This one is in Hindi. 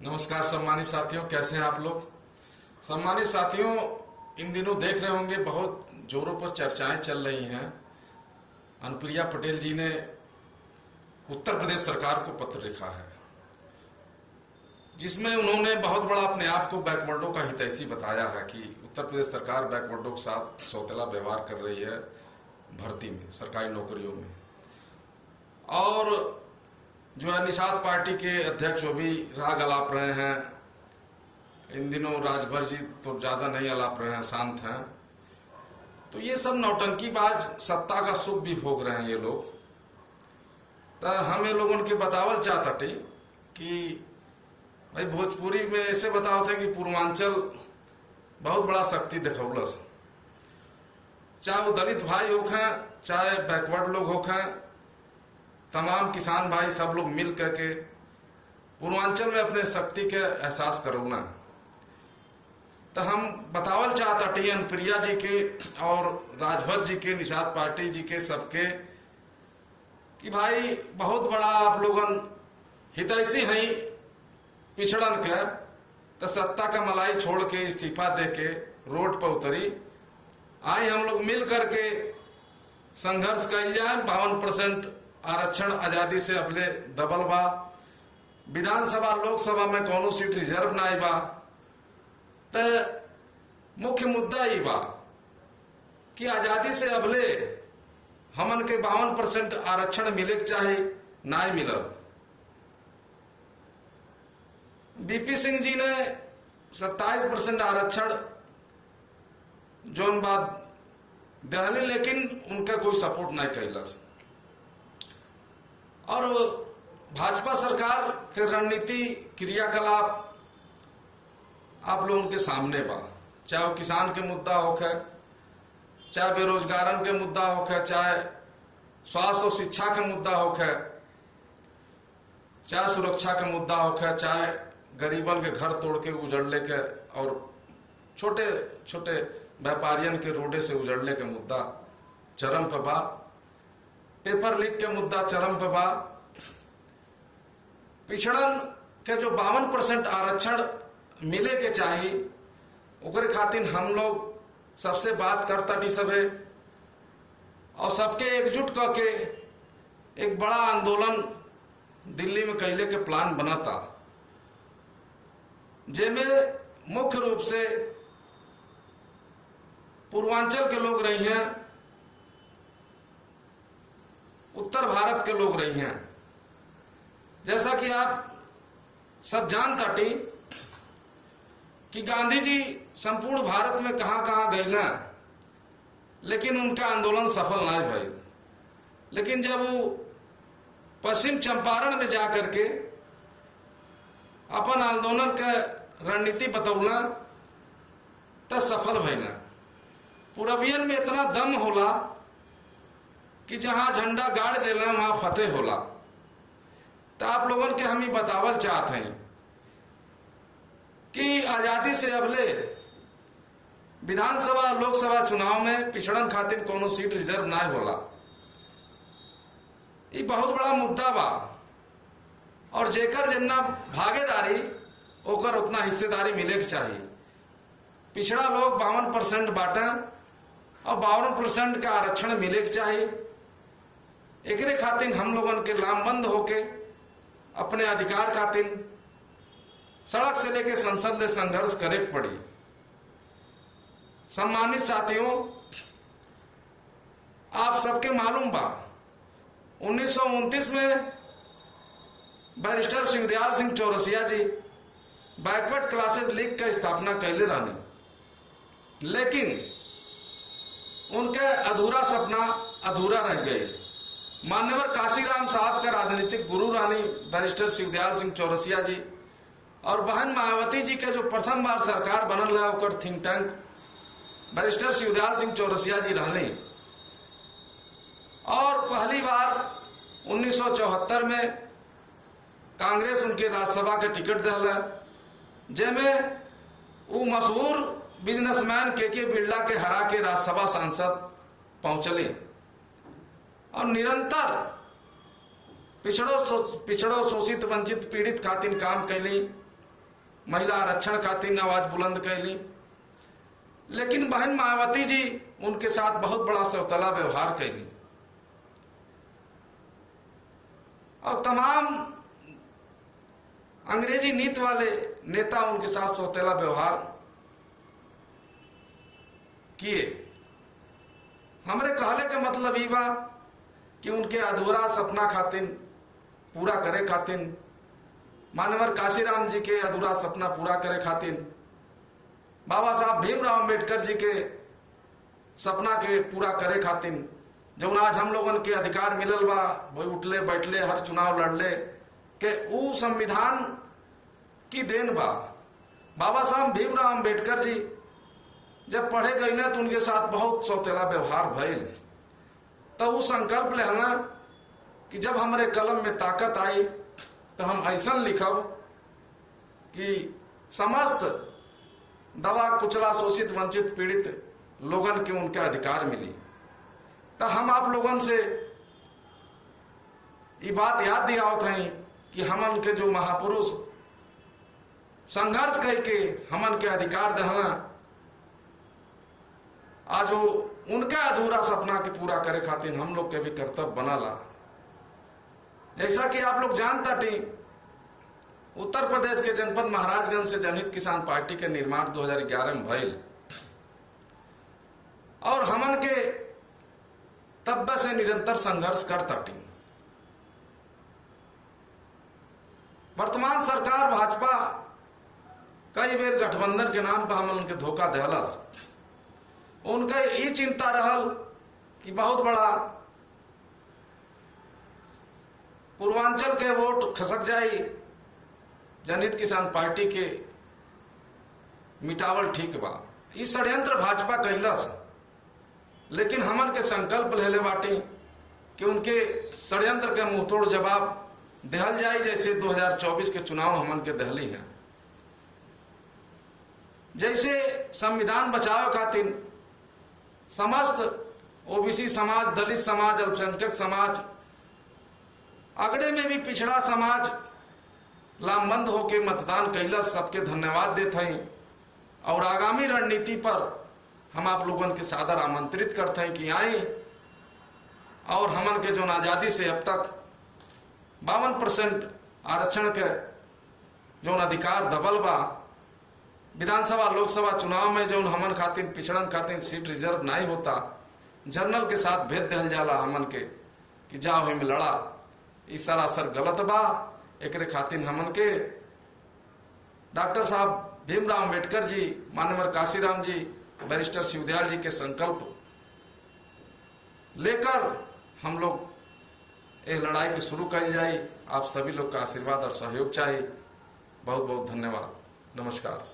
नमस्कार सम्मानित साथियों, कैसे हैं आप लोग। सम्मानित साथियों, इन दिनों देख रहे होंगे बहुत जोरों पर चर्चाएं चल रही हैं। अनुप्रिया पटेल जी ने उत्तर प्रदेश सरकार को पत्र लिखा है, जिसमें उन्होंने बहुत बड़ा अपने आप को बैकवर्डों का हितैषी बताया है कि उत्तर प्रदेश सरकार बैकवर्डों के साथ सौतेला व्यवहार कर रही है भर्ती में, सरकारी नौकरियों में। और जो है निषाद पार्टी के अध्यक्ष वो भी राग अलाप रहे हैं। इन दिनों राजभर जी तो ज्यादा नहीं अलाप रहे हैं, शांत हैं। तो ये सब नौटंकीबाज सत्ता का सुख भी भोग रहे हैं ये लोग। तो हम ये लोगों के बतावल चाहते कि भाई भोजपुरी में ऐसे बताओ थे कि पूर्वांचल बहुत बड़ा शक्ति दिखौलस, चाहे वो दलित भाई होखें, चाहे बैकवर्ड लोग होखें, तमाम किसान भाई सब लोग मिल करके पूर्वांचल में अपने शक्ति के एहसास करौना। तो हम बतावल चाहते अनुप्रिया जी के और राजभर जी के, निषाद पार्टी जी के, सबके कि भाई बहुत बड़ा आप लोगन हितैषी हैं पिछड़न के। तो सत्ता का मलाई छोड़ के इस्तीफा दे के रोड पर उतरी, आई हम लोग मिल करके संघर्ष कर जाए। 52% आरक्षण आजादी से अपने दबल बा। विधानसभा लोकसभा में कोनो सीट रिजर्व ना बा। तो मुख्य मुद्दा ही बा कि आजादी से अबले हमन के 52% आरक्षण मिले के चाहे ना मिलल। बीपी सिंह जी ने 27% आरक्षण जोन बात दहली, लेकिन उनका कोई सपोर्ट नहीं कैलस। और भाजपा सरकार के रणनीति क्रियाकलाप आप लोगों के सामने बा। चाहे वो किसान के मुद्दा होखे, चाहे बेरोजगारन के मुद्दा होखे, चाहे स्वास्थ्य और शिक्षा के मुद्दा होखे, चाहे सुरक्षा के मुद्दा होखे, चाहे गरीबन के घर तोड़ के उजड़ले के और छोटे छोटे व्यापारियन के रोडे से उजड़ले के मुद्दा चरम पे बा। पेपर लीक के मुद्दा चरम पे बा। पिछड़न के जो 52% आरक्षण मिले के चाहिए, ओकरे खातिर हम लोग सबसे बात करता सबे और सबके एकजुट करके एक बड़ा आंदोलन दिल्ली में कैले के प्लान बना था, जेमें मुख्य रूप से पूर्वांचल के लोग रही हैं, उत्तर भारत के लोग रही हैं। जैसा कि आप सब जानता कि गांधी जी संपूर्ण भारत में कहां कहां गए ना, लेकिन उनका आंदोलन सफल नहीं भइल। लेकिन जब वो पश्चिम चंपारण में जाकर के अपन आंदोलन के रणनीति बतौला तब सफल भइल। पूरबियन में इतना दम होला कि जहां झंडा गाड़ देला वहां फतेह होला। तो आप लोगों के हम ही बतावल चाहते हैं कि आजादी से अबले विधानसभा लोकसभा चुनाव में पिछड़न खातिर कोनो सीट रिजर्व ना होला। ये बहुत बड़ा मुद्दा बा और जेकर जितना भागीदारी ओकर उतना हिस्सेदारी मिले के चाहिए। पिछड़ा लोग 52% बांटे और 52% का आरक्षण मिले के चाहिए। एकरे खातिर हम लोगन के लामबंद होके अपने अधिकार खातिर सड़क से लेके संसद में संघर्ष करे पड़ी। सम्मानित साथियों, आप सबके मालूम बा 1929 में बैरिस्टर शिवदयाल सिंह चौरसिया जी बैकवर्ड क्लासेस लीग का स्थापना कैले रहने, लेकिन उनके अधूरा सपना अधूरा रह गए। मान्यवर काशीराम साहब का राजनीतिक गुरु रानी बैरिस्टर शिवदयाल सिंह चौरसिया जी और बहन मायावती जी के जो प्रथम बार सरकार बनल है ओकर think tank barrister Shivdayal Singh Chaurasia ji रहने। और पहली बार 1974 में कांग्रेस उनके राज्यसभा के टिकट दिला, जेमें वो मशहूर बिजनेसमैन के बिरला के हरा के राज्यसभा सांसद पहुंचले और निरंतर पिछड़ो शोषित वंचित पीड़ित खातिर काम कैली। महिला आरक्षण खातिर आवाज बुलंद कैली, लेकिन बहन मायावती जी उनके साथ बहुत बड़ा सौतला व्यवहार कैली और तमाम अंग्रेजी नीति वाले नेता उनके साथ सौतेला व्यवहार किए। हमरे कहले के मतलब ई बा कि उनके अधूरा सपना खातिर पूरा करे खातिर, मानवर काशीराम जी के अधूरा सपना पूरा करे खातिर, बाबा साहब भीमराव अंबेडकर जी के सपना के पूरा करे खातिर, जब आज हम लोगन के अधिकार मिलल बा, वही उठले बैठले हर चुनाव लड़ले के ऊ संविधान की देन बा। बाबा साहब भीमराव अंबेडकर जी जब पढ़े गए ना तो उनके साथ बहुत सौतेला व्यवहार भइल, तो वो संकल्प लेना कि जब हमारे कलम में ताकत आई तो हम ऐसा लिखब कि समस्त दबा कुचला शोषित वंचित पीड़ित लोगन के उनके अधिकार मिली। तो हम आप लोगन से ये बात याद दिलावत हैं कि हमन के जो महापुरुष संघर्ष करके हमन के अधिकार दहना, आज वो उनका अधूरा सपना के पूरा करे खातिर हम लोग के भी कर्तव्य बनाला। जैसा कि आप लोग जानता थे, उत्तर प्रदेश के जनपद महाराजगंज से जनहित किसान पार्टी के निर्माण 2011 में भइल और हमन के तब से निरंतर संघर्ष करता टी। वर्तमान सरकार भाजपा कई बेर गठबंधन के नाम पर हमन के धोखा दहलस। उनका ये चिंता रहल कि बहुत बड़ा पूर्वांचल के वोट खसक जाई, जनहित किसान पार्टी के मिटावल ठीक बा। ये षड्यंत्र भाजपा कैलस, लेकिन हमन के संकल्प लेले बाटे कि उनके षड्यंत्र के मुंहतोड़ जवाब दहल जाए, जैसे 2024 के चुनाव हमन के दहली हैं। जैसे संविधान बचाव खातिर समस्त ओबीसी समाज, दलित समाज, अल्पसंख्यक समाज, अगड़े में भी पिछड़ा समाज लामबंद होके मतदान कैला, सबके धन्यवाद देते हैं। और आगामी रणनीति पर हम आप लोगों के सादर आमंत्रित करते हैं कि आए और हमन के जो आज़ादी से अब तक 52% आरक्षण के जो अधिकार दबल बा, विधानसभा लोकसभा चुनाव में जो हमन खातिर पिछड़न खातिर सीट रिजर्व नहीं होता, जनरल के साथ भेज दिहल जाला हमन के कि जाओ हम लड़ा, ई सरासर गलत बा। एकरे खातिर हमन के डॉक्टर साहब भीमराव अंबेडकर जी, मानवर काशीराम जी, बैरिस्टर शिवदयाल जी के संकल्प लेकर हम लोग ये लड़ाई को शुरू कर जाए। आप सभी लोग का आशीर्वाद और सहयोग चाहिए। बहुत बहुत धन्यवाद। नमस्कार।